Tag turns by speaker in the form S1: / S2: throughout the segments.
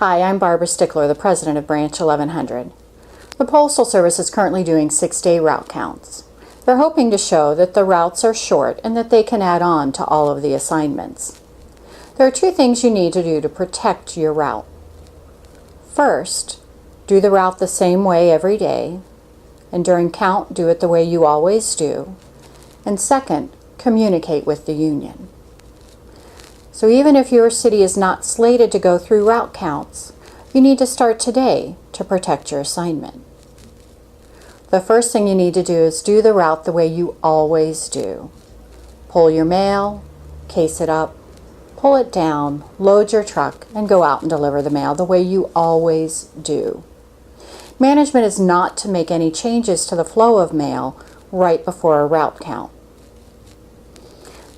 S1: Hi, I'm Barbara Stickler, the president of Branch 1100. The Postal Service is currently doing 6-day route counts. They're hoping to show that the routes are short and that they can add on to all of the assignments. There are two things you need to do to protect your route. First, do the route the same way every day, and during count, do it the way you always do. And second, communicate with the union. So even if your city is not slated to go through route counts, you need to start today to protect your assignment. The first thing you need to do is do the route the way you always do. Pull your mail, case it up, pull it down, load your truck, and go out and deliver the mail the way you always do. Management is not to make any changes to the flow of mail right before a route count.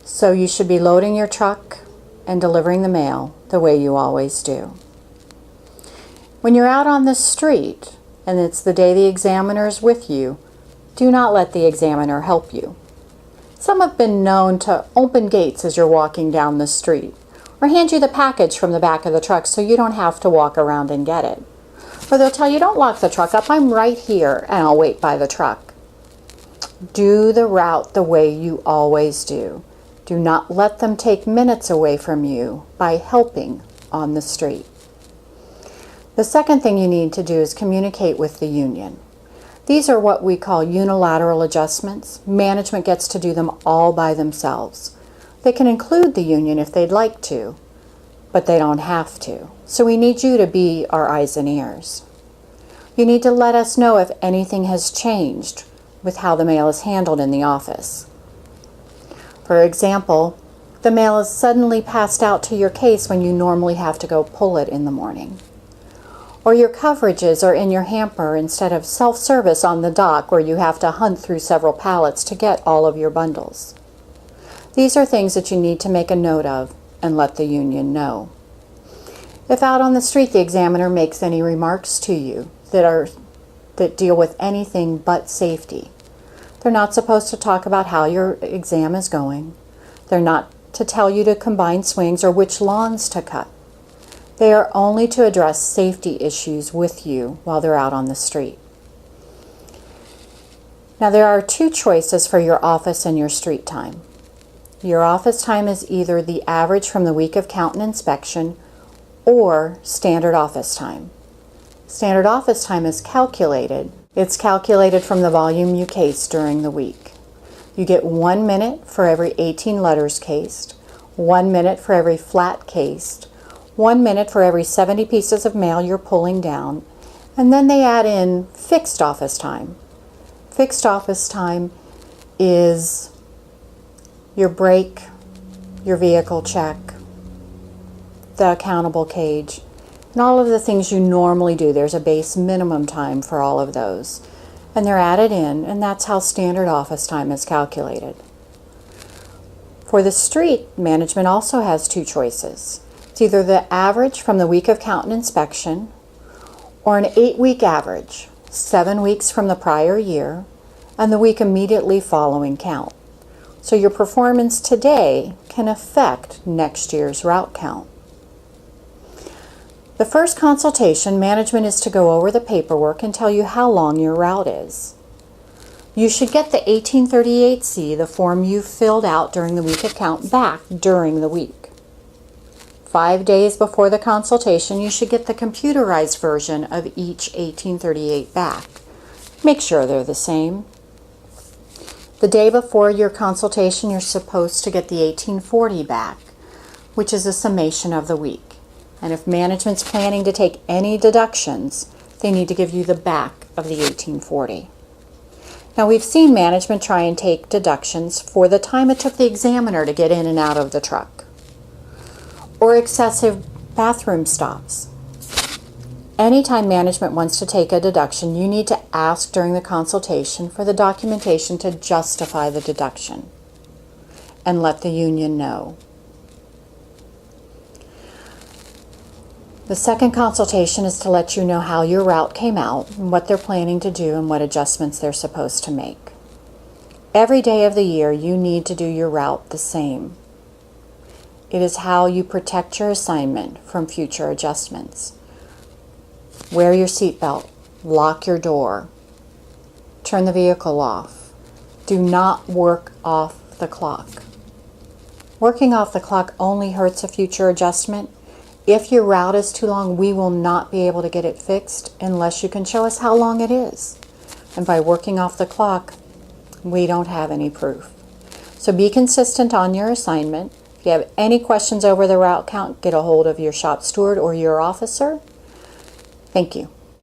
S1: So you should be loading your truck and delivering the mail the way you always do. When you're out on the street and it's the day the examiner is with you, do not let the examiner help you. Some have been known to open gates as you're walking down the street, or hand you the package from the back of the truck so you don't have to walk around and get it. Or they'll tell you, don't lock the truck up, I'm right here and I'll wait by the truck. Do the route the way you always do. Do not let them take minutes away from you by helping on the street. The second thing you need to do is communicate with the union. These are what we call unilateral adjustments. Management gets to do them all by themselves. They can include the union if they'd like to, but they don't have to. So we need you to be our eyes and ears. You need to let us know if anything has changed with how the mail is handled in the office. For example, the mail is suddenly passed out to your case when you normally have to go pull it in the morning. Or your coverages are in your hamper instead of self-service on the dock where you have to hunt through several pallets to get all of your bundles. These are things that you need to make a note of and let the union know. If out on the street the examiner makes any remarks to you that deal with anything but safety, they're not supposed to talk about how your exam is going. They're not to tell you to combine swings or which lawns to cut. They are only to address safety issues with you while they're out on the street. Now there are two choices for your office and your street time. Your office time is either the average from the week of count and inspection or standard office time. Standard office time is calculated. It's calculated from the volume you case during the week. You get 1 minute for every 18 letters cased, 1 minute for every flat cased, 1 minute for every 70 pieces of mail you're pulling down, and then they add in fixed office time. Fixed office time is your break, your vehicle check, the accountable cage, and all of the things you normally do. There's a base minimum time for all of those. And they're added in, and that's how standard office time is calculated. For the street, management also has two choices. It's either the average from the week of count and inspection, or an 8-week average, 7 weeks from the prior year, and the week immediately following count. So your performance today can affect next year's route count. The first consultation, management is to go over the paperwork and tell you how long your route is. You should get the 1838C, the form you filled out during the week of count, back during the week. 5 days before the consultation, you should get the computerized version of each 1838 back. Make sure they're the same. The day before your consultation, you're supposed to get the 1840 back, which is a summation of the week. And if management's planning to take any deductions, they need to give you the back of the 1840. Now we've seen management try and take deductions for the time it took the examiner to get in and out of the truck, or excessive bathroom stops. Anytime management wants to take a deduction, you need to ask during the consultation for the documentation to justify the deduction and let the union know. The second consultation is to let you know how your route came out and what they're planning to do and what adjustments they're supposed to make. Every day of the year, you need to do your route the same. It is how you protect your assignment from future adjustments. Wear your seatbelt. Lock your door. Turn the vehicle off. Do not work off the clock. Working off the clock only hurts a future adjustment. If your route is too long, we will not be able to get it fixed unless you can show us how long it is. And by working off the clock, we don't have any proof. So be consistent on your assignment. If you have any questions over the route count, get a hold of your shop steward or your officer. Thank you.